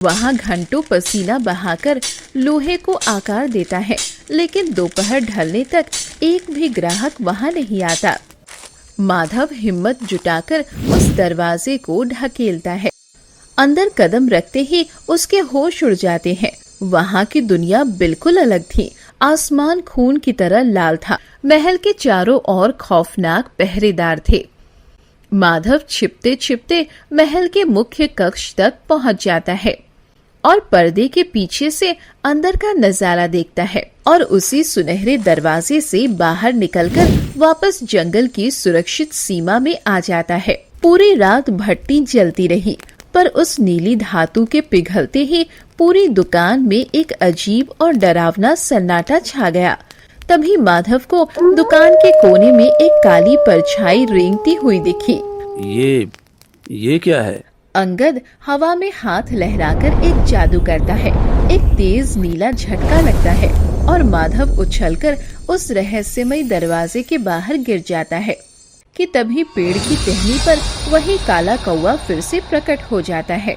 वहाँ घंटों पसीना बहाकर लोहे को आकार देता है, लेकिन दोपहर ढलने तक एक भी ग्राहक वहाँ नहीं आता। माधव हिम्मत जुटाकर उस दरवाजे को ढकेलता है। अंदर कदम रखते ही उसके होश उड़ जाते हैं। वहाँ की दुनिया बिल्कुल अलग थी। आसमान खून की तरह लाल था। महल के चारों ओर खौफनाक पहरेदार थे। माधव छिपते छिपते महल के मुख्य कक्ष तक पहुँच जाता है और पर्दे के पीछे से अंदर का नजारा देखता है और उसी सुनहरे दरवाजे से बाहर निकलकर वापस जंगल की सुरक्षित सीमा में आ जाता है। पूरी रात भट्टी जलती रही, पर उस नीली धातु के पिघलते ही पूरी दुकान में एक अजीब और डरावना सन्नाटा छा गया। तभी माधव को दुकान के कोने में एक काली परछाई रेंगती हुई दिखी। ये क्या है? अंगद हवा में हाथ लहराकर एक जादू करता है। एक तेज नीला झटका लगता है और माधव उछलकर उस रहस्यमय दरवाजे के बाहर गिर जाता है कि तभी पेड़ की टहनी पर वही काला कौवा फिर से प्रकट हो जाता है।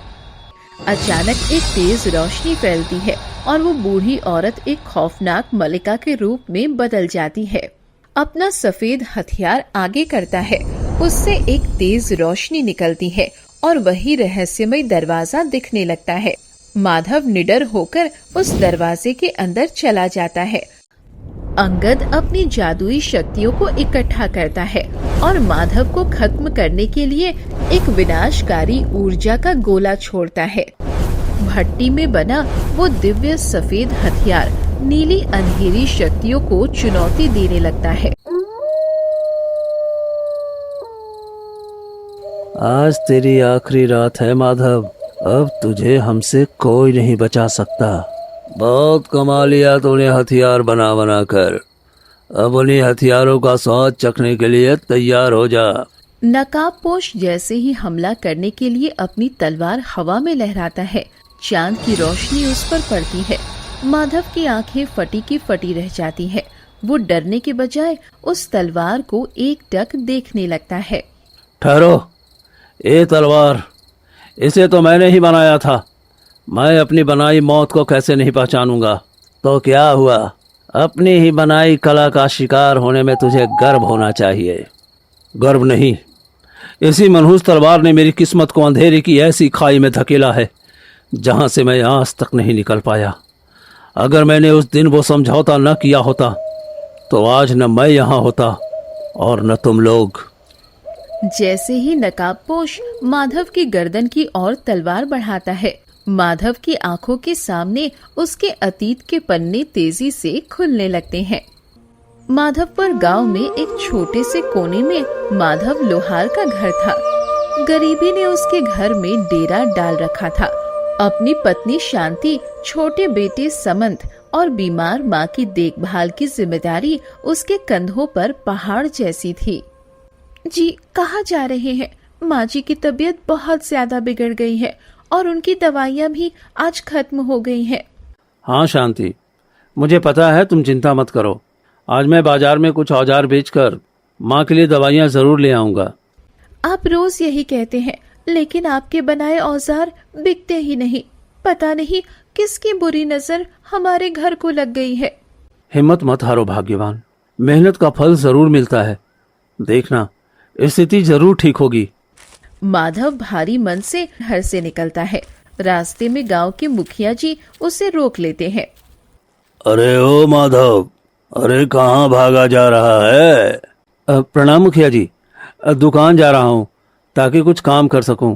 अचानक एक तेज रोशनी फैलती है और वो बूढ़ी औरत एक खौफनाक मलिका के रूप में बदल जाती है। अपना सफेद हथियार आगे करता है, उससे एक तेज रोशनी निकलती है और वही रहस्यमय दरवाजा दिखने लगता है। माधव निडर होकर उस दरवाजे के अंदर चला जाता है। अंगद अपनी जादुई शक्तियों को इकट्ठा करता है और माधव को खत्म करने के लिए एक विनाशकारी ऊर्जा का गोला छोड़ता है। भट्टी में बना वो दिव्य सफेद हथियार नीली अंधेरी शक्तियों को चुनौती देने लगता है। आज तेरी आखिरी रात है माधव, अब तुझे हमसे कोई नहीं बचा सकता। बहुत कमा लिया तूने हथियार बना बना कर, अब उन्हीं हथियारों का स्वाद चखने के लिए तैयार हो जा। नकाबपोश जैसे ही हमला करने के लिए अपनी तलवार हवा में लहराता है, चांद की रोशनी उस पर पड़ती है। माधव की आंखें फटी की फटी रह जाती है। वो डरने के बजाय उस तलवार को एकटक देखने लगता है। ठहरो, ये तलवार, इसे तो मैंने ही बनाया था। मैं अपनी बनाई मौत को कैसे नहीं पहचानूंगा? तो क्या हुआ, अपनी ही बनाई कला का शिकार होने में तुझे गर्व होना चाहिए। गर्व नहीं, इसी मनहूस तलवार ने मेरी किस्मत को अंधेरे की ऐसी खाई में धकेला है जहां से मैं आज तक नहीं निकल पाया। अगर मैंने उस दिन वो समझौता न किया होता तो आज न मैं यहाँ होता और न तुम लोग। जैसे ही नकाबपोश माधव की गर्दन की ओर तलवार बढ़ाता है, माधव की आंखों के सामने उसके अतीत के पन्ने तेजी से खुलने लगते हैं। माधवपुर गांव में एक छोटे से कोने में माधव लोहार का घर था। गरीबी ने उसके घर में डेरा डाल रखा था। अपनी पत्नी शांति, छोटे बेटे समंत और बीमार माँ की देखभाल की जिम्मेदारी उसके कंधों पर पहाड़ जैसी थी। जी, कहाँ जा रहे हैं? माँ जी की तबीयत बहुत ज्यादा बिगड़ गई है और उनकी दवाइयाँ भी आज खत्म हो गई हैं। हाँ शांति, मुझे पता है, तुम चिंता मत करो। आज मैं बाजार में कुछ औजार बेचकर माँ के लिए दवाइयाँ जरूर ले आऊंगा। आप रोज यही कहते हैं, लेकिन आपके बनाए औजार बिकते ही नहीं। पता नहीं किसकी बुरी नजर हमारे घर को लग गई है। हिम्मत मत हारो भाग्यवान, मेहनत का फल जरूर मिलता है। देखना, स्थिति जरूर ठीक होगी। माधव भारी मन से घर से निकलता है। रास्ते में गांव के मुखिया जी उसे रोक लेते हैं। अरे ओ माधव, अरे कहाँ भागा जा रहा है? प्रणाम मुखिया जी, दुकान जा रहा हूँ ताकि कुछ काम कर सकूं।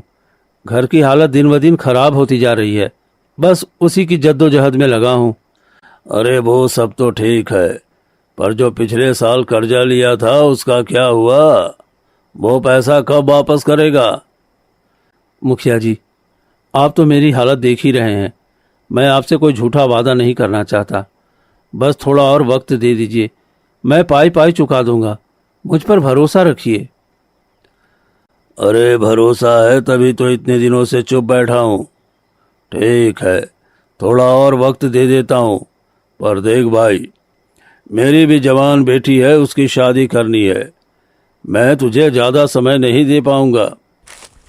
घर की हालत दिन ब दिन खराब होती जा रही है, बस उसी की जद्दोजहद में लगा हूँ। अरे वो सब तो ठीक है, पर जो पिछले साल कर्जा लिया था उसका क्या हुआ? वो पैसा कब वापस करेगा? मुखिया जी, आप तो मेरी हालत देख ही रहे हैं। मैं आपसे कोई झूठा वादा नहीं करना चाहता, बस थोड़ा और वक्त दे दीजिए, मैं पाई पाई चुका दूंगा। मुझ पर भरोसा रखिए। अरे भरोसा है तभी तो इतने दिनों से चुप बैठा हूँ। ठीक है, थोड़ा और वक्त दे देता हूँ, पर देख भाई, मेरी भी जवान बेटी है, उसकी शादी करनी है। मैं तुझे ज़्यादा समय नहीं दे पाऊंगा।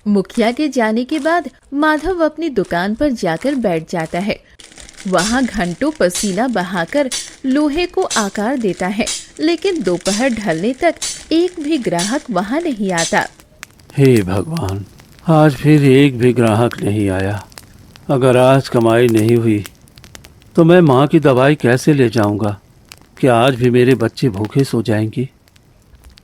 मुखिया के जाने के बाद माधव अपनी दुकान पर जाकर बैठ जाता है। वहां घंटों पसीना बहाकर लोहे को आकार देता है, लेकिन दोपहर ढलने तक एक भी ग्राहक वहां नहीं आता। हे भगवान, आज फिर एक भी ग्राहक नहीं आया। अगर आज कमाई नहीं हुई तो मैं माँ की दवाई कैसे ले जाऊंगा? क्या आज भी मेरे बच्चे भूखे सो जाएंगे?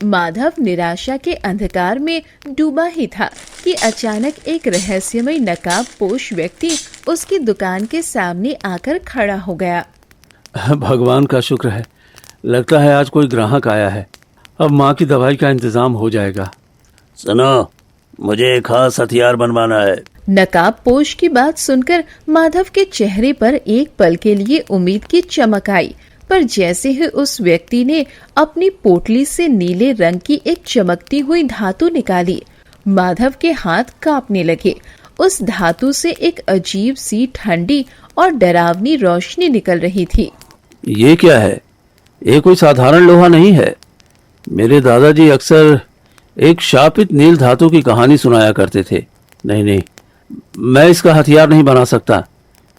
माधव निराशा के अंधकार में डूबा ही था कि अचानक एक रहस्यमय नकाबपोश व्यक्ति उसकी दुकान के सामने आकर खड़ा हो गया। भगवान का शुक्र है, लगता है आज कोई ग्राहक आया है। अब माँ की दवाई का इंतजाम हो जाएगा। सुनो, मुझे एक खास हथियार बनवाना है। नकाबपोश की बात सुनकर माधव के चेहरे पर एक पल के लिए उम्मीद की चमक आई, पर जैसे ही उस व्यक्ति ने अपनी पोटली से नीले रंग की एक चमकती हुई धातु निकाली, माधव के हाथ कांपने लगे। उस धातु से एक अजीब सी ठंडी और डरावनी रोशनी निकल रही थी। ये क्या है? ये कोई साधारण लोहा नहीं है। मेरे दादाजी अक्सर एक शापित नील धातु की कहानी सुनाया करते थे। नहीं, मैं इसका हथियार नहीं बना सकता।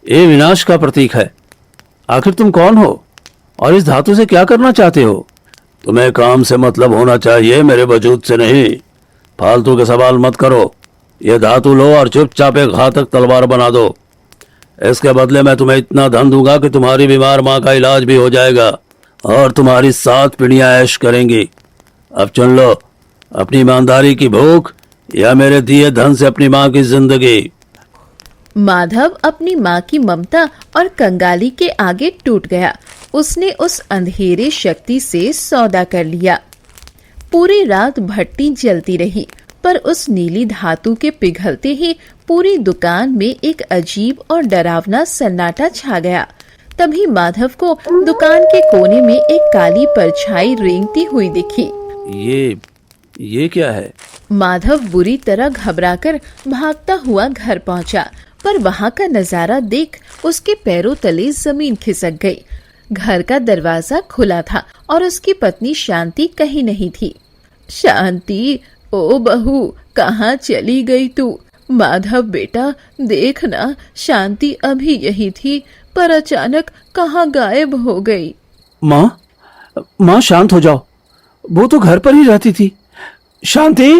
ये विनाश का प्रतीक है। आखिर तुम कौन हो और इस धातु से क्या करना चाहते हो? तुम्हें काम से मतलब होना चाहिए, मेरे वजूद से नहीं। फालतू के सवाल मत करो। ये धातु लो और चुपचाप एक घातक तलवार बना दो। इसके बदले मैं तुम्हें इतना धन दूंगा कि तुम्हारी बीमार माँ का इलाज भी हो जाएगा और तुम्हारी 7 पीढ़ियां ऐश करेंगी। अब चुन लो, अपनी ईमानदारी की भूख या मेरे दिए धन से अपनी माँ की जिंदगी। माधव अपनी माँ की ममता और कंगाली के आगे टूट गया। उसने उस अंधेरे शक्ति से सौदा कर लिया। पूरी रात भट्टी जलती रही, पर उस नीली धातु के पिघलते ही पूरी दुकान में एक अजीब और डरावना सन्नाटा छा गया। तभी माधव को दुकान के कोने में एक काली परछाई रेंगती हुई दिखी। ये क्या है? माधव बुरी तरह घबराकर भागता हुआ घर पहुंचा, पर वहां का नजारा देख उसके पैरों तले जमीन खिसक गई। घर का दरवाजा खुला था और उसकी पत्नी शांति कहीं नहीं थी। शांति, ओ बहू, कहाँ चली गई तू? माधव बेटा, देखना, शांति अभी यही थी, पर अचानक कहाँ गायब हो गई। माँ शांत हो जाओ, वो तो घर पर ही रहती थी। शांति,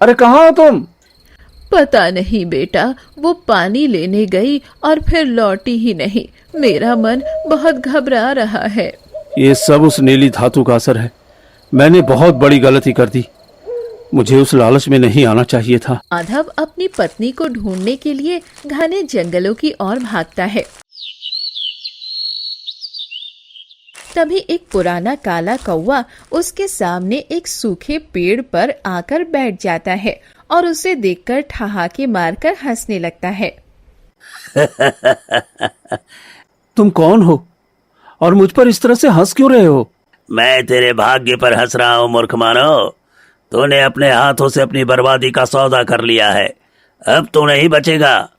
अरे कहाँ हो तुम? पता नहीं बेटा, वो पानी लेने गई और फिर लौटी ही नहीं। मेरा मन बहुत घबरा रहा है। ये सब उस नीली धातु का असर है। मैंने बहुत बड़ी गलती कर दी। मुझे उस लालच में नहीं आना चाहिए था। माधव अपनी पत्नी को ढूंढने के लिए घने जंगलों की ओर भागता है। तभी एक पुराना काला कौवा उसके सामने एक सूखे पेड़ पर आकर बैठ जाता है और उसे देखकर ठहाके मारकर हंसने लगता है। तुम कौन हो और मुझ पर इस तरह से हंस क्यों रहे हो? मैं तेरे भाग्य पर हंस रहा हूँ मूर्ख मानो। तूने अपने हाथों से अपनी बर्बादी का सौदा कर लिया है। अब तू नहीं बचेगा।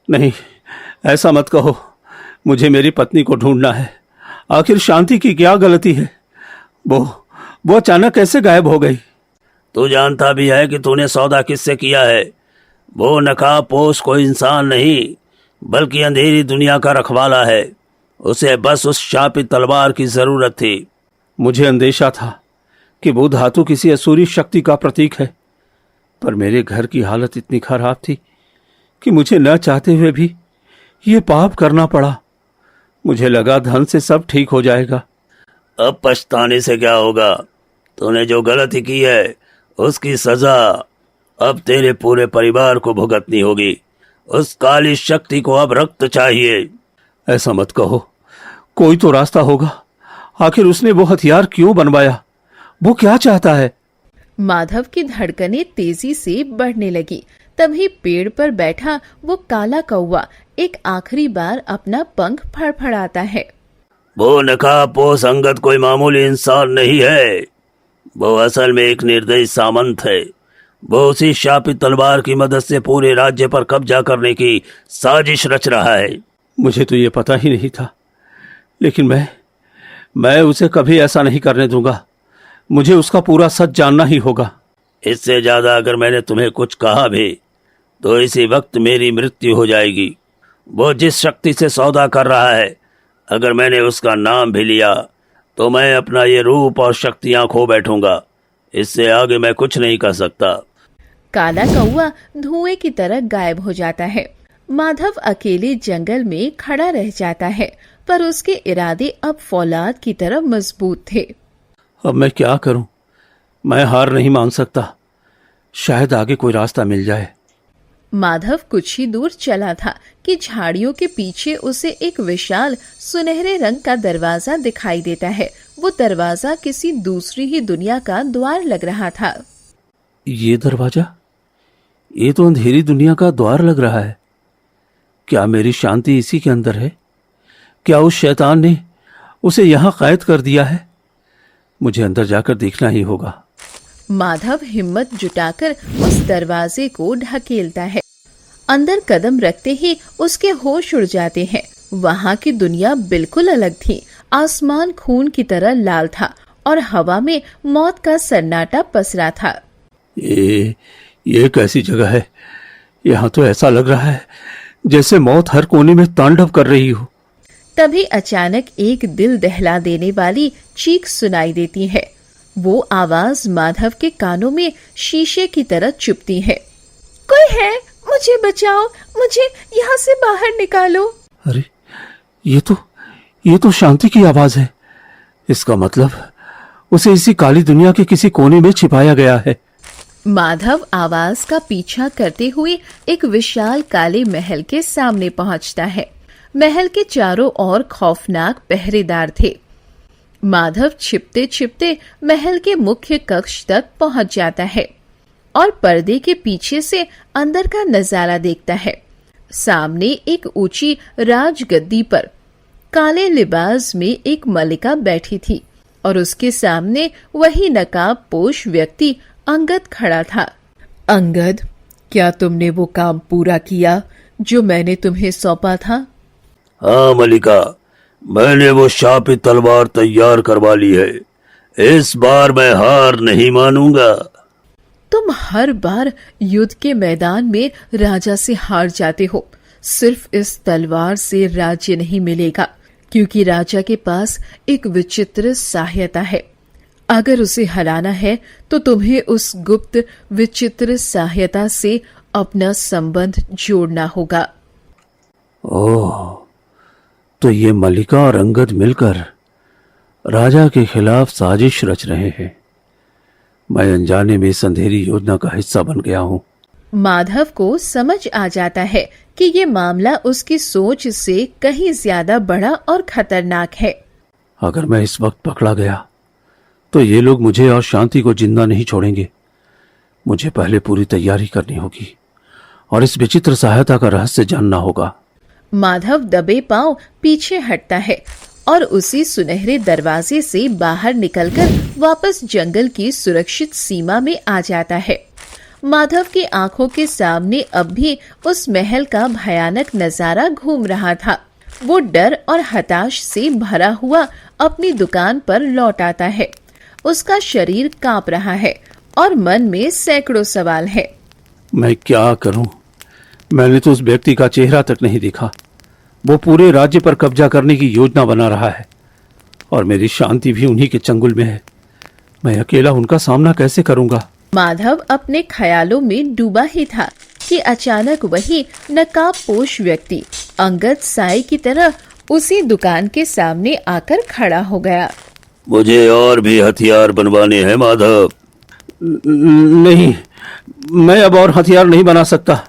नहीं, ऐसा मत कहो। मुझे मेरी पत्नी को ढूंढना है। आखिर शांति की क्या गलती है? वो अचानक कैसे गायब हो गई? तू जानता भी है कि तूने सौदा किससे किया है। वो नकाबपोश कोई इंसान नहीं, बल्कि अंधेरी दुनिया का रखवाला है। उसे बस उस शापित तलवार की जरूरत थी। मुझे अंदेशा था कि वो धातु किसी असुरी शक्ति का प्रतीक है, पर मेरे घर की हालत इतनी खराब थी कि मुझे न चाहते हुए भी ये पाप करना पड़ा। मुझे लगा धन से सब ठीक हो जाएगा। अब पछताने से क्या होगा? तूने जो गलती की है उसकी सजा अब तेरे पूरे परिवार को भुगतनी होगी। उस काली शक्ति को अब रक्त चाहिए। ऐसा मत कहो, कोई तो रास्ता होगा। आखिर उसने वो हथियार क्यों बनवाया? वो क्या चाहता है? माधव की धड़कनें तेजी से बढ़ने लगी। तभी पेड़ पर बैठा वो काला कौवा एक आखिरी बार अपना पंख फड़फड़ाता है। वो नकाबपोश अंगद कोई मामूली इंसान नहीं है। वो असल में एक निर्दयी सामंत है। वो उसी शापित तलवार की मदद से पूरे राज्य पर कब्जा करने की साजिश रच रहा है। मुझे तो ये पता ही नहीं था, लेकिन मैं उसे कभी ऐसा नहीं करने दूंगा। मुझे उसका पूरा सच जानना ही होगा। इससे ज्यादा अगर मैंने तुम्हें कुछ कहा भी तो इसी वक्त मेरी मृत्यु हो जाएगी। वो जिस शक्ति से सौदा कर रहा है, अगर मैंने उसका नाम भी लिया तो मैं अपना ये रूप और शक्तियां खो बैठूंगा। इससे आगे मैं कुछ नहीं कर सकता। काला कौआ धुएं की तरह गायब हो जाता है। माधव अकेले जंगल में खड़ा रह जाता है, पर उसके इरादे अब फौलाद की तरह मजबूत थे। अब मैं क्या करूं? मैं हार नहीं मान सकता। शायद आगे कोई रास्ता मिल जाए। माधव कुछ ही दूर चला था कि झाड़ियों के पीछे उसे एक विशाल सुनहरे रंग का दरवाजा दिखाई देता है। वो दरवाजा किसी दूसरी ही दुनिया का द्वार लग रहा था। ये दरवाजा? ये तो अंधेरी दुनिया का द्वार लग रहा है। क्या मेरी शांति इसी के अंदर है? क्या उस शैतान ने उसे यहां कैद कर दिया है? मुझे अंदर जाकर देखना ही होगा। माधव हिम्मत जुटाकर उस दरवाजे को ढकेलता है। अंदर कदम रखते ही उसके होश उड़ जाते हैं। वहां की दुनिया बिल्कुल अलग थी। आसमान खून की तरह लाल था और हवा में मौत का सन्नाटा पसरा था। ये कैसी जगह है? यहाँ तो ऐसा लग रहा है जैसे मौत हर कोने में तांडव कर रही हो। तभी अचानक एक दिल दहला देने वाली चीख सुनाई देती है। वो आवाज माधव के कानों में शीशे की तरह चुभती है। कोई है? मुझे बचाओ, मुझे यहाँ से बाहर निकालो। अरे ये तो शांति की आवाज है। इसका मतलब उसे इसी काली दुनिया के किसी कोने में छिपाया गया है। माधव आवाज का पीछा करते हुए एक विशाल काले महल के सामने पहुंचता है। महल के चारों ओर खौफनाक पहरेदार थे। माधव छिपते छिपते महल के मुख्य कक्ष तक पहुंच जाता है और पर्दे के पीछे से अंदर का नजारा देखता है। सामने एक ऊंची राजगद्दी पर काले लिबास में एक मलिका बैठी थी और उसके सामने वही नकाब पोश व्यक्ति अंगद खड़ा था। अंगद, क्या तुमने वो काम पूरा किया जो मैंने तुम्हें सौंपा था? हाँ मलिका, मैंने वो शापित तलवार तैयार करवा ली है। इस बार मैं हार नहीं मानूंगा। तुम हर बार युद्ध के मैदान में राजा से हार जाते हो। सिर्फ इस तलवार से राज्य नहीं मिलेगा, क्योंकि राजा के पास एक विचित्र सहायता है। अगर उसे हराना है तो तुम्हें उस गुप्त विचित्र सहायता से अपना संबंध जोड़ना होगा। ओह, तो ये मलिका और अंगद मिलकर राजा के खिलाफ साजिश रच रहे हैं। मैं अनजाने में इस अंधेरी योजना का हिस्सा बन गया हूँ। माधव को समझ आ जाता है कि ये मामला उसकी सोच से कहीं ज्यादा बड़ा और खतरनाक है। अगर मैं इस वक्त पकड़ा गया तो ये लोग मुझे और शांति को जिंदा नहीं छोड़ेंगे। मुझे पहले पूरी तैयारी करनी होगी और इस विचित्र सहायता का रहस्य जानना होगा। माधव दबे पांव पीछे हटता है और उसी सुनहरे दरवाजे से बाहर निकलकर वापस जंगल की सुरक्षित सीमा में आ जाता है। माधव की आंखों के सामने अब भी उस महल का भयानक नजारा घूम रहा था। वो डर और हताश से भरा हुआ अपनी दुकान पर लौट आता है। उसका शरीर कांप रहा है और मन में सैकड़ों सवाल है। मैं क्या करूं? मैंने तो उस व्यक्ति का चेहरा तक नहीं देखा। वो पूरे राज्य पर कब्जा करने की योजना बना रहा है और मेरी शांति भी उन्हीं के चंगुल में है। मैं अकेला उनका सामना कैसे करूंगा? माधव अपने ख्यालों में डूबा ही था कि अचानक वही नकाबपोश व्यक्ति अंगद साई की तरह उसी दुकान के सामने आकर खड़ा हो गया। मुझे और भी हथियार बनवाने हैं माधव। नहीं, मैं अब और हथियार नहीं बना सकता।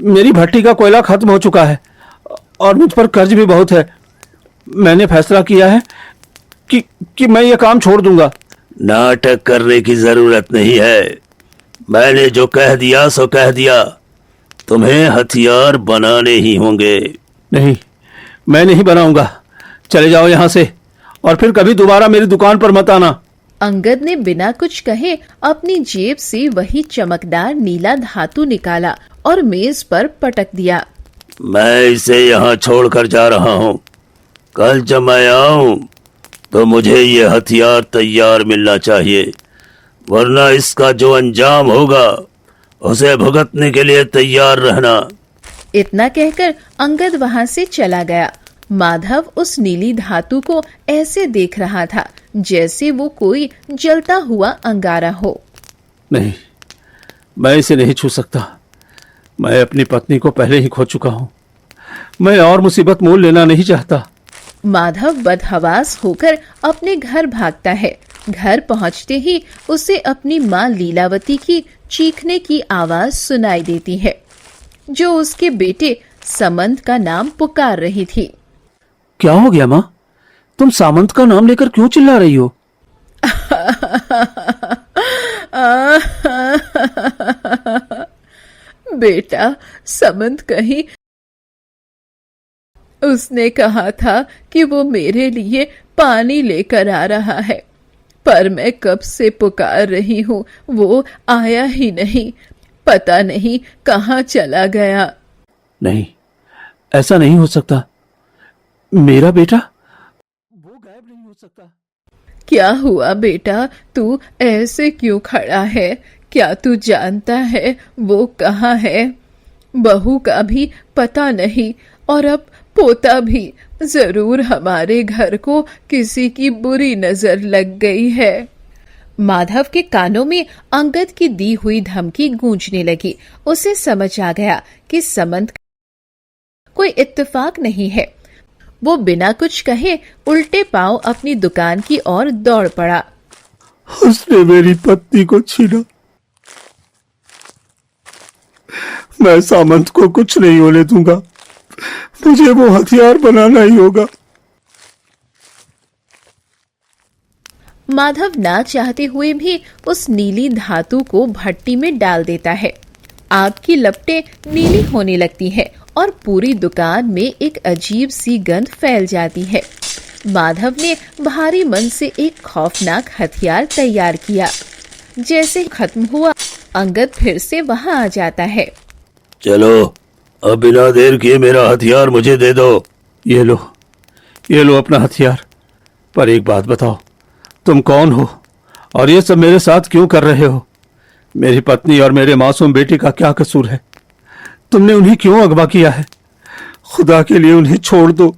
मेरी भट्टी का कोयला खत्म हो चुका है और मुझ पर कर्ज भी बहुत है। मैंने फैसला किया है कि मैं ये काम छोड़ दूंगा। नाटक करने की जरूरत नहीं है। मैंने जो कह दिया सो कह दिया। तुम्हें हथियार बनाने ही होंगे। नहीं, मैं नहीं बनाऊंगा। चले जाओ यहाँ से और फिर कभी दोबारा मेरी दुकान पर मत आना। अंगद ने बिना कुछ कहे अपनी जेब से वही चमकदार नीला धातु निकाला और मेज पर पटक दिया। मैं इसे यहाँ छोड़कर जा रहा हूँ। कल जब मैं आऊं तो मुझे ये हथियार तैयार मिलना चाहिए। वरना इसका जो अंजाम होगा उसे भुगतने के लिए तैयार रहना। इतना कहकर अंगद वहां से चला गया। माधव उस नीली धातु को ऐसे देख रहा था जैसे वो कोई जलता हुआ अंगारा हो। नहीं, मैं इसे नहीं छू सकता। मैं अपनी पत्नी को पहले ही खो चुका हूं। मैं और मुसीबत मोल लेना नहीं चाहता। माधव बदहवास होकर अपने घर भागता है। घर पहुंचते ही उसे अपनी माँ लीलावती की चीखने की आवाज सुनाई देती है, जो उसके बेटे समंत का नाम पुकार रही थी। क्या हो गया माँ? तुम सामंत का नाम लेकर क्यों चिल्ला रही हो? बेटा, समंत कहीं उसने कहा था कि वो मेरे लिए पानी लेकर आ रहा है, पर मैं कब से पुकार रही हूँ, वो आया ही नहीं। पता नहीं कहाँ चला गया। नहीं, ऐसा नहीं हो सकता। मेरा बेटा वो गायब नहीं हो सकता। क्या हुआ बेटा? तू ऐसे क्यों खड़ा है? क्या तू जानता है वो कहाँ है? बहू का भी पता नहीं, और अब पोता भी। जरूर हमारे घर को किसी की बुरी नजर लग गई है। माधव के कानों में अंगद की दी हुई धमकी गूंजने लगी। उसे समझ आ गया कि समंत कोई इत्तेफाक नहीं है। वो बिना कुछ कहे उल्टे पांव अपनी दुकान की ओर दौड़ पड़ा। उसने मेरी पत्नी को छीना। मैं सामंत को कुछ नहीं होने दूंगा। मुझे वो हथियार बनाना ही होगा। माधव ना चाहते हुए भी उस नीली धातु को भट्टी में डाल देता है। आग की लपटें नीली होने लगती है और पूरी दुकान में एक अजीब सी गंध फैल जाती है। माधव ने भारी मन से एक खौफनाक हथियार तैयार किया। जैसे खत्म हुआ, अंगद फिर से वहां आ जाता है। चलो, अब बिना देर किए मेरा हथियार मुझे दे दो। ये लो अपना हथियार। पर एक बात बताओ, तुम कौन हो और ये सब मेरे साथ क्यों कर रहे हो? मेरी पत्नी और मेरे मासूम बेटे का क्या कसूर है? तुमने उन्हें क्यों अगवा किया है? खुदा के लिए उन्हें छोड़ दो।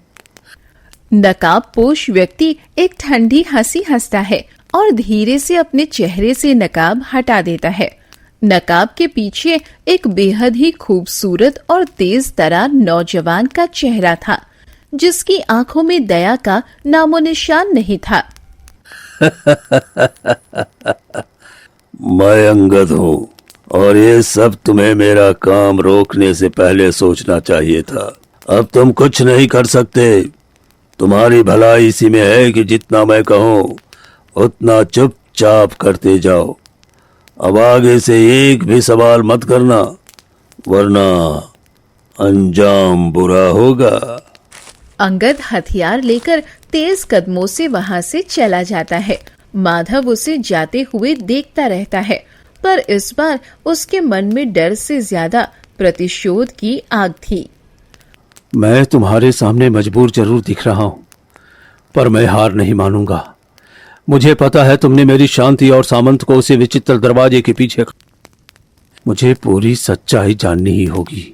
नकाबपोश व्यक्ति एक ठंडी हंसी हंसता है और धीरे से अपने चेहरे से नकाब हटा देता है। नकाब के पीछे एक बेहद ही खूबसूरत और तेज तरार नौजवान का चेहरा था, जिसकी आंखों में दया का नामोनिशान नहीं था। मैं अंगद हूँ और ये सब तुम्हें मेरा काम रोकने से पहले सोचना चाहिए था। अब तुम कुछ नहीं कर सकते। तुम्हारी भलाई इसी में है कि जितना मैं कहूँ उतना चुपचाप करते जाओ। अब आगे से एक भी सवाल मत करना, वरना अंजाम बुरा होगा। अंगद हथियार लेकर तेज कदमों से वहां से चला जाता है। माधव उसे जाते हुए देखता रहता है, पर इस बार उसके मन में डर से ज्यादा प्रतिशोध की आग थी। मैं तुम्हारे सामने मजबूर जरूर दिख रहा हूं, पर मैं हार नहीं मानूंगा। मुझे पता है तुमने मेरी शांति और सामंत को उसी विचित्र दरवाजे के पीछे। मुझे पूरी सच्चाई जाननी ही होगी।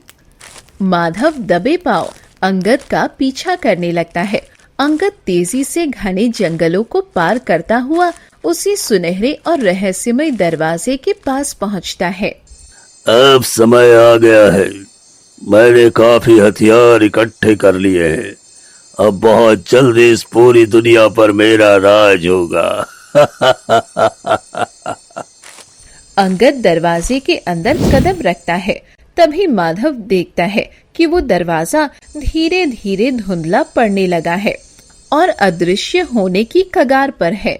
माधव दबे पांव अंगद का पीछा करने लगता है। अंगद तेजी से घने जंगलों को पार करता हुआ उसी सुनहरे और रहस्यमय दरवाजे के पास पहुंचता है। अब समय आ गया है। मैंने काफी हथियार इकट्ठे कर लिए हैं। अब बहुत जल्दी इस पूरी दुनिया पर मेरा राज होगा। अंगद दरवाजे के अंदर कदम रखता है। तभी माधव देखता है कि वो दरवाजा धीरे धीरे धुंधला पड़ने लगा है और अदृश्य होने की कगार पर है।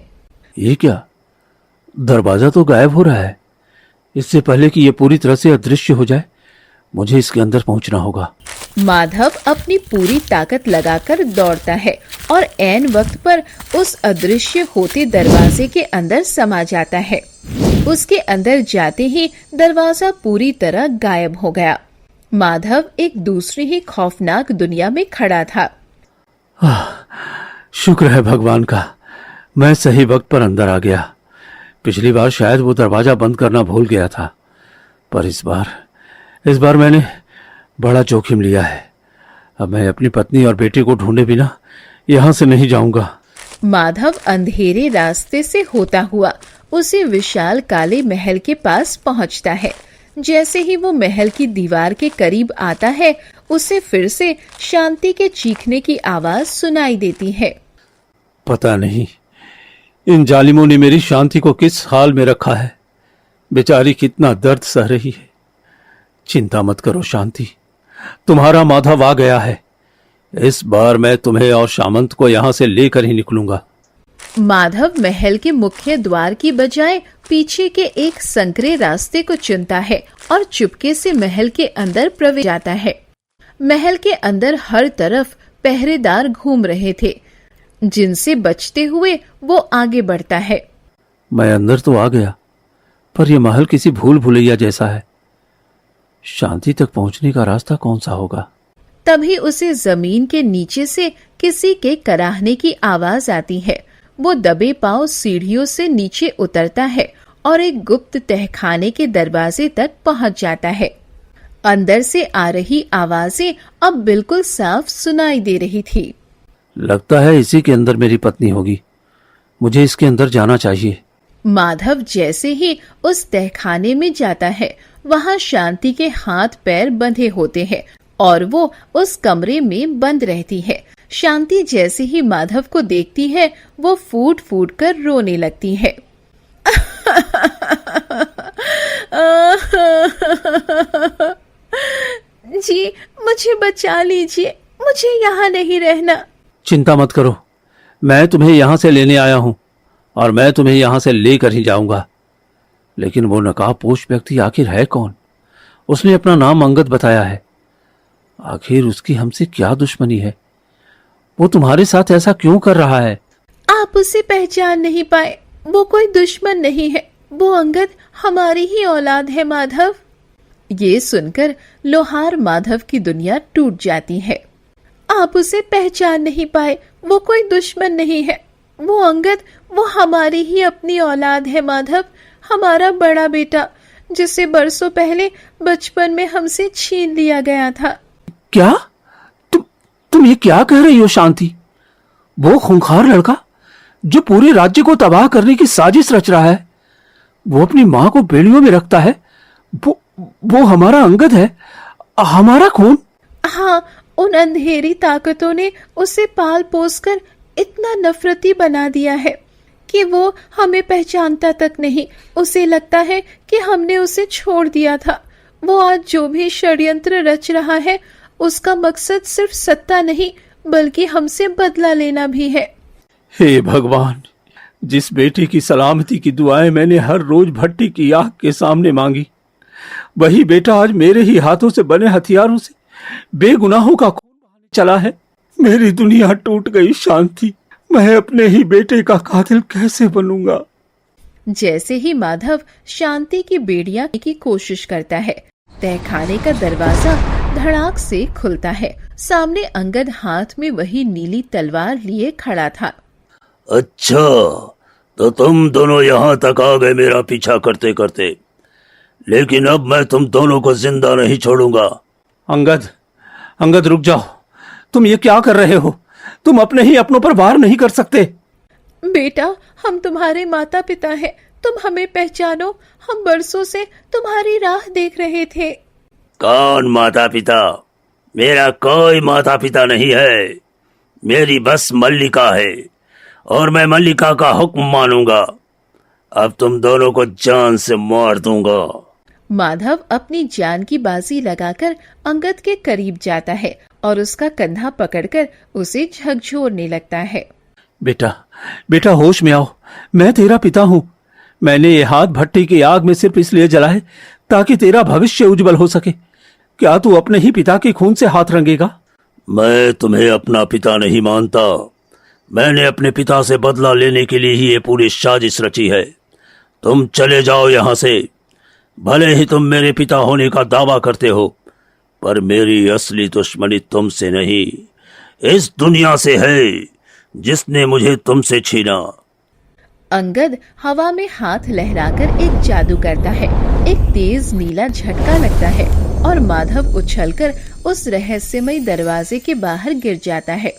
ये क्या? दरवाजा तो गायब हो रहा है। इससे पहले कि ये पूरी तरह से अदृश्य हो जाए, मुझे इसके अंदर पहुंचना होगा। माधव अपनी पूरी ताकत लगाकर दौड़ता है और ऐन वक्त पर उस अदृश्य होते दरवाजे के अंदर समा जाता है। उसके अंदर जाते ही दरवाजा पूरी तरह गायब हो गया। माधव एक दूसरी ही खौफनाक दुनिया में खड़ा था। शुक्र है भगवान का, मैं सही वक्त पर अंदर आ गया। पिछली बार शायद वो दरवाजा बंद करना भूल गया था, पर इस बार मैंने बड़ा जोखिम लिया है। अब मैं अपनी पत्नी और बेटे को ढूंढे बिना यहां से नहीं जाऊंगा। माधव अंधेरे रास्ते से होता हुआ उसी विशाल काले महल के पास पहुंचता है। जैसे ही वो महल की दीवार के करीब आता है, उसे फिर से शांति के चीखने की आवाज सुनाई देती है। पता नहीं इन जालिमों ने मेरी शांति को किस हाल में रखा है। बेचारी कितना दर्द सह रही है। चिंता मत करो शांति, तुम्हारा माधव आ गया है। इस बार मैं तुम्हें और सामंत को यहां से लेकर ही निकलूंगा। माधव महल के मुख्य द्वार की बजाय पीछे के एक संकरे रास्ते को चुनता है और चुपके से महल के अंदर प्रवेश जाता है। महल के अंदर हर तरफ पहरेदार घूम रहे थे, जिनसे बचते हुए वो आगे बढ़ता है। मैं अंदर तो आ गया, पर यह महल किसी भूल भुलैया जैसा है। शांति तक पहुंचने का रास्ता कौन सा होगा? तभी उसे जमीन के नीचे से किसी के कराहने की आवाज आती है। वो दबे पांव सीढ़ियों से नीचे उतरता है और एक गुप्त तहखाने के दरवाजे तक पहुंच जाता है। अंदर से आ रही आवाजें अब बिल्कुल साफ सुनाई दे रही थी। लगता है इसी के अंदर मेरी पत्नी होगी। मुझे इसके अंदर जाना चाहिए। माधव जैसे ही उस तहखाने में जाता है, वहां शांति के हाथ पैर बंधे होते हैं और वो उस कमरे में बंद रहती है। शांति जैसे ही माधव को देखती है, वो फूट फूट कर रोने लगती है। जी, मुझे बचा लीजिए, मुझे यहाँ नहीं रहना। चिंता मत करो, मैं तुम्हें यहां से लेने आया हूं और मैं तुम्हें यहां से लेकर ही जाऊंगा। लेकिन वो नकाबपोश व्यक्ति आखिर है कौन? उसने अपना नाम अंगद बताया है। आखिर उसकी हमसे क्या दुश्मनी है? वो तुम्हारे साथ ऐसा क्यों कर रहा है? आप उसे पहचान नहीं पाए। वो कोई दुश्मन नहीं है, वो अंगद हमारी ही औलाद है माधव। ये सुनकर लोहार माधव की दुनिया टूट जाती है। आप उसे पहचान नहीं पाए, वो कोई दुश्मन नहीं है। वो अंगद, वो हमारी ही अपनी औलाद है माधव। हमारा बड़ा बेटा, जिसे बरसों पहले बचपन में हमसे छीन लिया गया था। क्या? तुम ये क्या कह रही हो शांति? वो खूंखार लड़का जो पूरे राज्य को तबाह करने की साजिश रच रहा है, वो अपनी मां को बेड़ियों में रखता है। वो हमारा अंगद है, हमारा खून। हाँ, उन अंधेरी ताकतों ने उसे पाल पोस कर इतना नफरती बना दिया है कि वो हमें पहचानता तक नहीं। उसे लगता है कि हमने उसे छोड़ दिया था। वो आज जो भी षड्यंत्र रच रहा है, उसका मकसद सिर्फ सत्ता नहीं, बल्कि हमसे बदला लेना भी है। हे भगवान, जिस बेटे की सलामती की दुआएं मैंने हर रोज भट्टी की आग के सामने मांगी, वही बेटा आज मेरे ही हाथों से बने हथियारों से बेगुनाहों का खून बहाने चला है। मेरी दुनिया टूट गई शांति। मैं अपने ही बेटे का कातिल कैसे बनूंगा? जैसे ही माधव शांति की बेड़ियां की कोशिश करता है, तहखाने का दरवाजा धड़ाक से खुलता है। सामने अंगद हाथ में वही नीली तलवार लिए खड़ा था। अच्छा, तो तुम दोनों यहाँ तक आ गए मेरा पीछा करते करते, लेकिन अब मैं तुम दोनों को जिंदा नहीं छोड़ूंगा। अंगद रुक जाओ। तुम ये क्या कर रहे हो? तुम अपने ही अपनों पर वार नहीं कर सकते। बेटा, हम तुम्हारे माता पिता हैं, तुम हमें पहचानो। हम बरसों से तुम्हारी राह देख रहे थे। कौन माता पिता? मेरा कोई माता पिता नहीं है। मेरी बस मल्लिका है और मैं मल्लिका का हुक्म मानूंगा। अब तुम दोनों को जान से मार दूंगा। माधव अपनी जान की बाजी लगाकर अंगद के करीब जाता है और उसका कंधा पकड़कर उसे झकझोरने लगता है। बेटा होश में आओ। मैं तेरा पिता हूँ। मैंने ये हाथ भट्टी की आग में सिर्फ इसलिए जलाए ताकि तेरा भविष्य उज्जवल हो सके। क्या तू अपने ही पिता के खून से हाथ रंगेगा? मैं तुम्हें अपना पिता नहीं मानता। मैंने अपने पिता से बदला लेने के लिए ही ये पूरी साजिश रची है। तुम चले जाओ यहाँ से। भले ही तुम मेरे पिता होने का दावा करते हो, पर मेरी असली दुश्मनी तुमसे नहीं, इस दुनिया से है जिसने मुझे तुमसे छीना। अंगद हवा में हाथ लहराकर एक जादू करता है। एक तेज नीला झटका लगता है और माधव उछलकर उस रहस्यमय दरवाजे के बाहर गिर जाता है।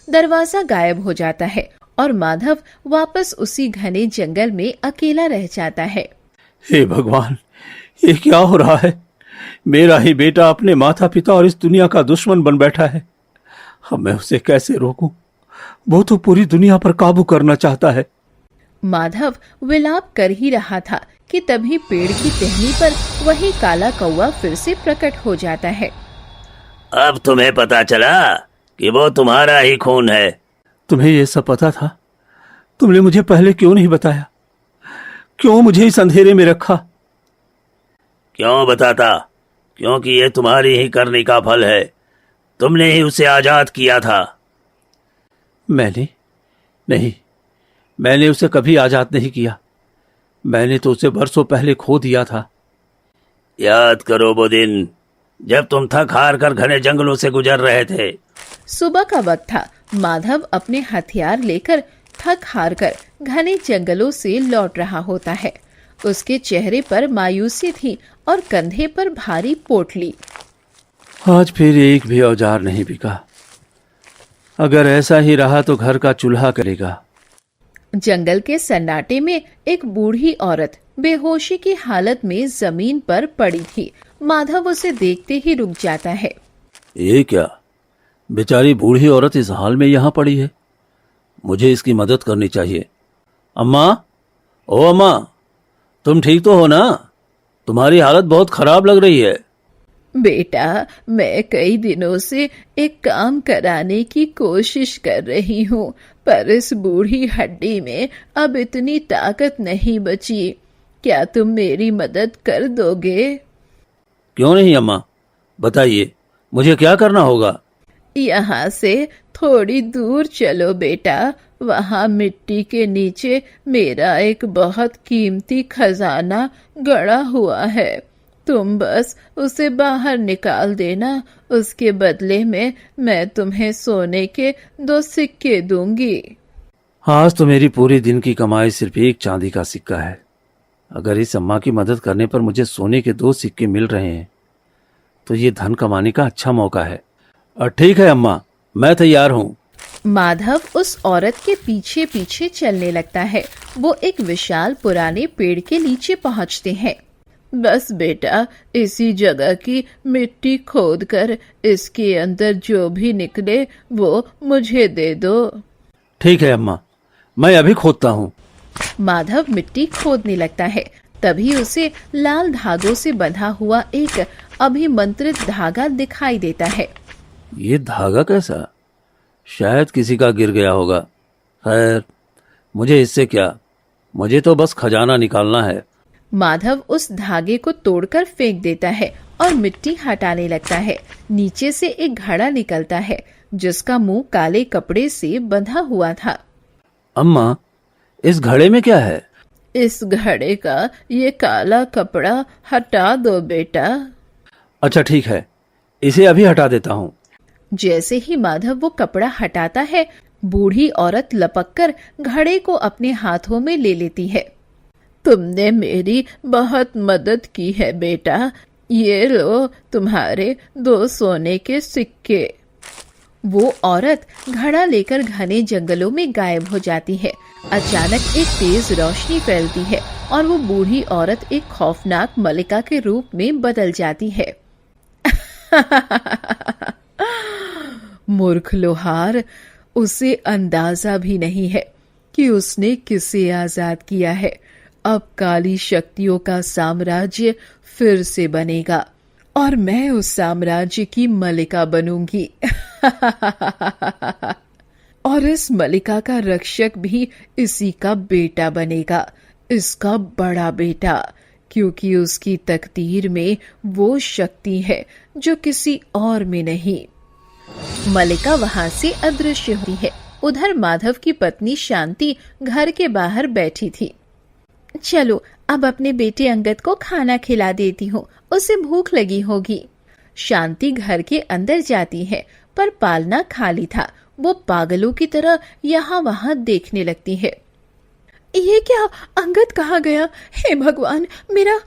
दरवाजा गायब हो जाता है और माधव वापस उसी घने जंगल में अकेला रह जाता है। हे भगवान, ये क्या हो रहा है? मेरा ही बेटा अपने माता पिता और इस दुनिया का दुश्मन बन बैठा है। अब मैं उसे कैसे रोकूं? वो तो पूरी दुनिया पर काबू करना चाहता है। माधव विलाप कर ही रहा था कि तभी पेड़ की टहनी पर वही काला कौवा फिर से प्रकट हो जाता है। अब तुम्हें पता चला कि वो तुम्हारा ही खून है। तुम्हें ये सब पता था? तुमने मुझे पहले क्यों नहीं बताया? क्यों मुझे इस अंधेरे में रखा? क्यों बताता? क्योंकि ये तुम्हारी ही करने का फल है। तुमने ही उसे आजाद किया था। मैंने उसे कभी आजाद नहीं किया। मैंने तो उसे बरसों पहले खो दिया था। याद करो वो दिन जब तुम थक हार कर घने जंगलों से गुजर रहे थे। सुबह का वक्त था। माधव अपने हथियार लेकर थक हार कर घने जंगलों से लौट रहा होता है। उसके चेहरे पर मायूसी थी और कंधे पर भारी पोटली। आज फिर एक भी औजार नहीं बिका। अगर ऐसा ही रहा तो घर का चूल्हा करेगा। जंगल के सन्नाटे में एक बूढ़ी औरत बेहोशी की हालत में जमीन पर पड़ी थी। माधव उसे देखते ही रुक जाता है। ये क्या? बेचारी बूढ़ी औरत इस हाल में यहाँ पड़ी है। मुझे इसकी मदद करनी चाहिए। अम्मा, ओ अम्मा, तुम ठीक तो हो ना? तुम्हारी हालत बहुत खराब लग रही है। बेटा, मैं कई दिनों से एक काम कराने की कोशिश कर रही हूँ, पर इस बूढ़ी हड्डी में अब इतनी ताकत नहीं बची। क्या तुम मेरी मदद कर दोगे? क्यों नहीं अम्मा, बताइए, मुझे क्या करना होगा? यहाँ से थोड़ी दूर चलो बेटा। वहाँ मिट्टी के नीचे मेरा एक बहुत कीमती खजाना गड़ा हुआ है। तुम बस उसे बाहर निकाल देना। उसके बदले में मैं तुम्हें सोने के 2 सिक्के दूंगी। आज तो मेरी पूरी दिन की कमाई सिर्फ एक चांदी का सिक्का है। अगर इस अम्मा की मदद करने पर मुझे सोने के 2 सिक्के मिल रहे हैं तो ये धन कमाने का अच्छा मौका है। ठीक है अम्मा, मैं तैयार हूँ। माधव उस औरत के पीछे पीछे चलने लगता है। वो एक विशाल पुराने पेड़ के नीचे पहुँचते हैं। बस बेटा, इसी जगह की मिट्टी खोद कर इसके अंदर जो भी निकले वो मुझे दे दो। ठीक है अम्मा, मैं अभी खोदता हूँ। माधव मिट्टी खोदने लगता है। तभी उसे लाल धागों से बंधा हुआ एक अभिमंत्रित धागा दिखाई देता है। ये धागा कैसा? शायद किसी का गिर गया होगा। खैर, मुझे इससे क्या, मुझे तो बस खजाना निकालना है। माधव उस धागे को तोड़कर फेंक देता है और मिट्टी हटाने लगता है। नीचे से एक घड़ा निकलता है जिसका मुंह काले कपड़े से बंधा हुआ था। अम्मा, इस घड़े में क्या है? इस घड़े का ये काला कपड़ा हटा दो बेटा। अच्छा ठीक है, इसे अभी हटा देता हूँ। जैसे ही माधव वो कपड़ा हटाता है, बूढ़ी औरत लपककर घड़े को अपने हाथों में ले लेती है। तुमने मेरी बहुत मदद की है बेटा। ये लो तुम्हारे 2 सोने के सिक्के। वो औरत घड़ा लेकर घने जंगलों में गायब हो जाती है। अचानक एक तेज रोशनी फैलती है और वो बूढ़ी औरत एक खौफनाक मलिका के रूप में बदल जाती है। मूर्ख लोहार, उसे अंदाजा भी नहीं है कि उसने किसे आजाद किया है। अब काली शक्तियों का साम्राज्य फिर से बनेगा और मैं उस साम्राज्य की मलिका बनूंगी। और इस मलिका का रक्षक भी इसी का बेटा बनेगा, इसका बड़ा बेटा, क्योंकि उसकी तकदीर में वो शक्ति है जो किसी और में नहीं। मलिका वहां से अदृश्य हुई है। उधर माधव की पत्नी शांति घर के बाहर बैठी थी। चलो अब अपने बेटे अंगद को खाना खिला देती हूँ, उसे भूख लगी होगी। शांति घर के अंदर जाती है, पर पालना खाली था। वो पागलों की तरह यहाँ वहाँ देखने लगती है। ये क्या? अंगद कहाँ गया? हे भगवान मेरा!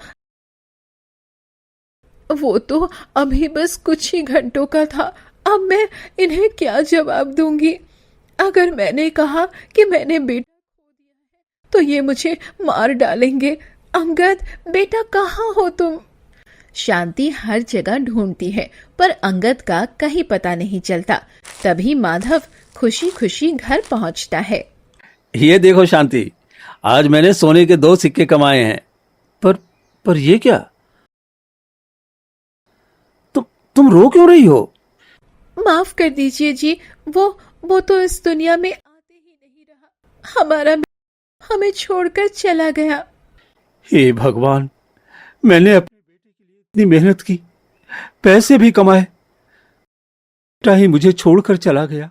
वो तो अभी बस कुछ ही घंटों का था। अब मैं इन्हें क्या जवाब दूंगी? अगर मैंने कहा कि मैंने बेटा खो दिया है तो ये मुझे मार डालेंगे। अंगद बेटा, कहाँ हो तुम? शांति हर जगह ढूंढती है पर अंगद का कहीं पता नहीं चलता। तभी माधव खुशी खुशी घर पहुंचता है। ये देखो शांति, आज मैंने सोने के 2 सिक्के कमाए हैं। पर ये क्या? तुम रो क्यों रही हो? माफ कर दीजिए जी, वो तो इस दुनिया में आते ही नहीं रहा। हमारा हमें छोड़कर चला गया। हे भगवान, मैंने अपने बेटे के लिए इतनी मेहनत की, पैसे भी कमाए, बेटा ही मुझे छोड़कर चला गया।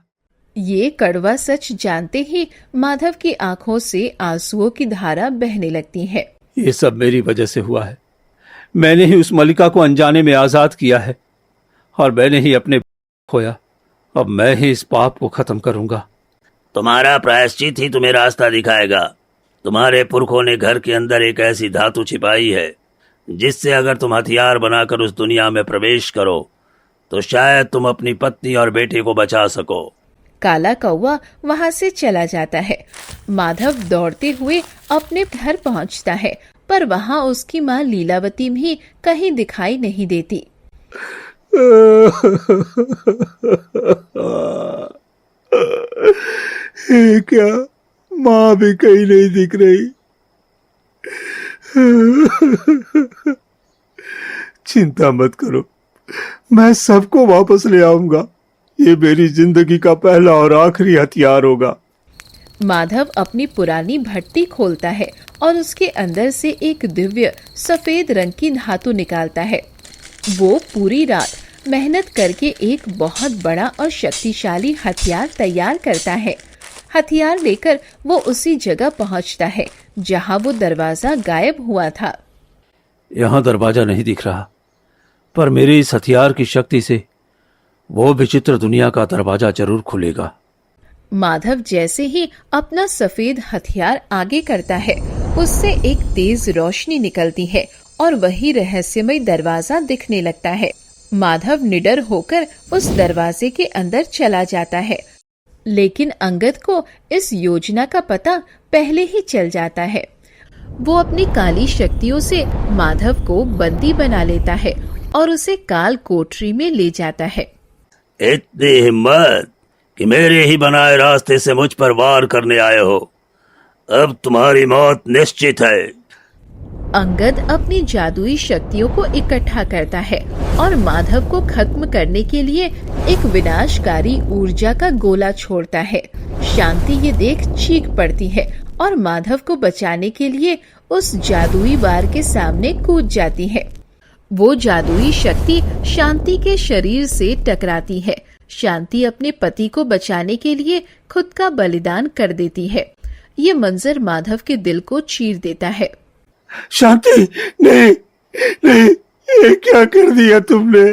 ये कड़वा सच जानते ही माधव की आंखों से आंसुओं की धारा बहने लगती है। ये सब मेरी वजह से हुआ है। मैंने ही उस मलिका को अनजाने में आजाद किया है और मैंने ही अपने खोया। अब मैं ही इस पाप को खत्म करूंगा। तुम्हारा प्रायश्चित ही तुम्हें रास्ता दिखाएगा। तुम्हारे पुरखों ने घर के अंदर एक ऐसी धातु छिपाई है जिससे अगर तुम हथियार बनाकर उस दुनिया में प्रवेश करो तो शायद तुम अपनी पत्नी और बेटे को बचा सको। काला कौवा वहां से चला जाता है। माधव दौड़ते हुए अपने घर पहुंचता है पर वहां उसकी माँ लीलावती भी कहीं दिखाई नहीं देती। क्या माँ भी कहीं नहीं दिख रही? चिंता मत करो, मैं सबको वापस ले आऊंगा। ये मेरी जिंदगी का पहला और आखिरी हथियार होगा। माधव अपनी पुरानी भट्टी खोलता है और उसके अंदर से एक दिव्य सफेद रंग की धातु निकालता है। वो पूरी रात मेहनत करके एक बहुत बड़ा और शक्तिशाली हथियार तैयार करता है। हथियार लेकर वो उसी जगह पहुंचता है जहां वो दरवाजा गायब हुआ था। यहाँ दरवाजा नहीं दिख रहा, पर मेरे इस हथियार की शक्ति से वो विचित्र दुनिया का दरवाजा जरूर खुलेगा। माधव जैसे ही अपना सफेद हथियार आगे करता है, उससे एक तेज रोशनी निकलती है और वही रहस्यमय दरवाजा दिखने लगता है। माधव निडर होकर उस दरवाजे के अंदर चला जाता है, लेकिन अंगद को इस योजना का पता पहले ही चल जाता है। वो अपनी काली शक्तियों से माधव को बंदी बना लेता है और उसे काल कोठरी में ले जाता है। इतनी हिम्मत कि मेरे ही बनाए रास्ते से मुझ पर वार करने आए हो। अब तुम्हारी मौत निश्चित है। अंगद अपनी जादुई शक्तियों को इकट्ठा करता है और माधव को खत्म करने के लिए एक विनाशकारी ऊर्जा का गोला छोड़ता है। शांति ये देख चीख पड़ती है और माधव को बचाने के लिए उस जादुई वार के सामने कूद जाती है। वो जादुई शक्ति शांति के शरीर से टकराती है। शांति अपने पति को बचाने के लिए खुद का बलिदान कर देती है। ये मंजर माधव के दिल को चीर देता है। शांति, नहीं नहीं, ये क्या कर दिया तुमने?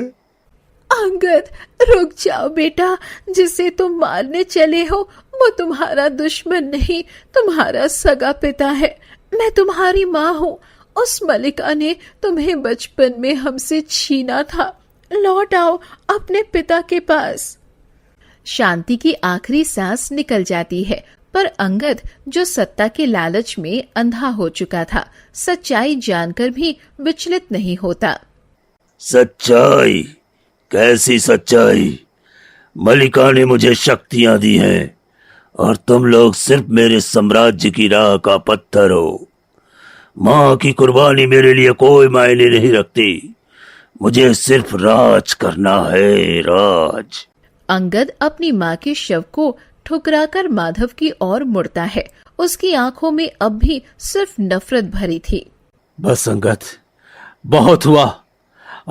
अंगद, रुक जाओ बेटा। जिसे तुम मारने चले हो वो तुम्हारा दुश्मन नहीं, तुम्हारा सगा पिता है। मैं तुम्हारी माँ हूँ। उस मलिका ने तुम्हें बचपन में हमसे छीना था। लौट आओ अपने पिता के पास। शांति की आखिरी सांस निकल जाती है, पर अंगद जो सत्ता के लालच में अंधा हो चुका था, सच्चाई जानकर भी विचलित नहीं होता। सच्चाई? कैसी सच्चाई? मलिका ने मुझे शक्तियां दी हैं और तुम लोग सिर्फ मेरे साम्राज्य की राह का पत्थर हो। माँ की कुर्बानी मेरे लिए कोई मायने नहीं रखती। मुझे सिर्फ राज करना है, राज। अंगद अपनी माँ के शव को ठुकराकर माधव की ओर मुड़ता है। उसकी आंखों में अब भी सिर्फ नफरत भरी थी। बस अंगद, बहुत हुआ।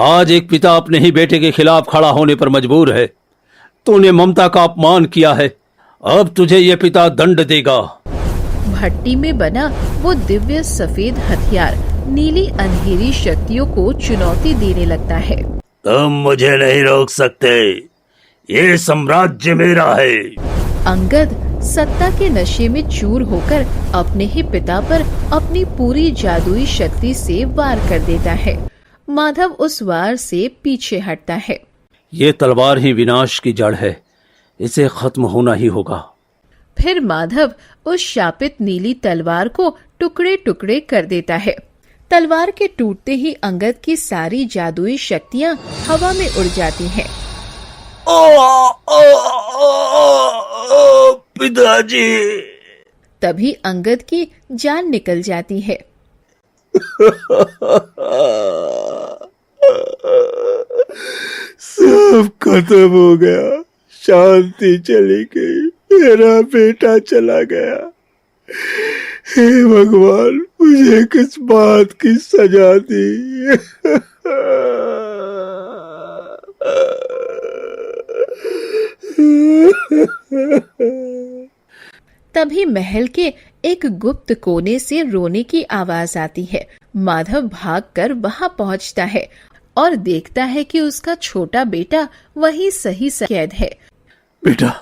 आज एक पिता अपने ही बेटे के खिलाफ खड़ा होने पर मजबूर है। तूने ममता का अपमान किया है, अब तुझे ये पिता दंड देगा। भट्टी में बना वो दिव्य सफेद हथियार नीली अंधेरी शक्तियों को चुनौती देने लगता है। तुम मुझे नहीं रोक सकते। ये साम्राज्य मेरा है। अंगद सत्ता के नशे में चूर होकर अपने ही पिता पर अपनी पूरी जादुई शक्ति से वार कर देता है। माधव उस वार से पीछे हटता है। ये तलवार ही विनाश की जड़ है, इसे खत्म होना ही होगा। फिर माधव उस शापित नीली तलवार को टुकड़े टुकड़े कर देता है। तलवार के टूटते ही अंगद की सारी जादुई शक्तियां हवा में उड़ जाती हैं। पिताजी। तभी अंगद की जान निकल जाती है। सब खत्म हो गया, शांति चली गई, मेरा बेटा चला गया। हे भगवान, मुझे किस बात की सजा दी। तभी महल के एक गुप्त कोने से रोने की आवाज आती है। माधव भागकर वहां पहुंचता है और देखता है कि उसका छोटा बेटा वहीं सही कैद है। बेटा,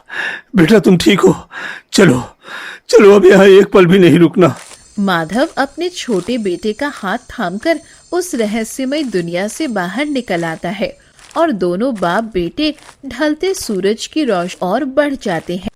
बेटा तुम ठीक हो? चलो चलो, अब यहाँ एक पल भी नहीं रुकना। माधव अपने छोटे बेटे का हाथ थामकर उस रहस्यमय दुनिया से बाहर निकल आता है और दोनों बाप बेटे ढलते सूरज की रोशनी और बढ़ जाते हैं।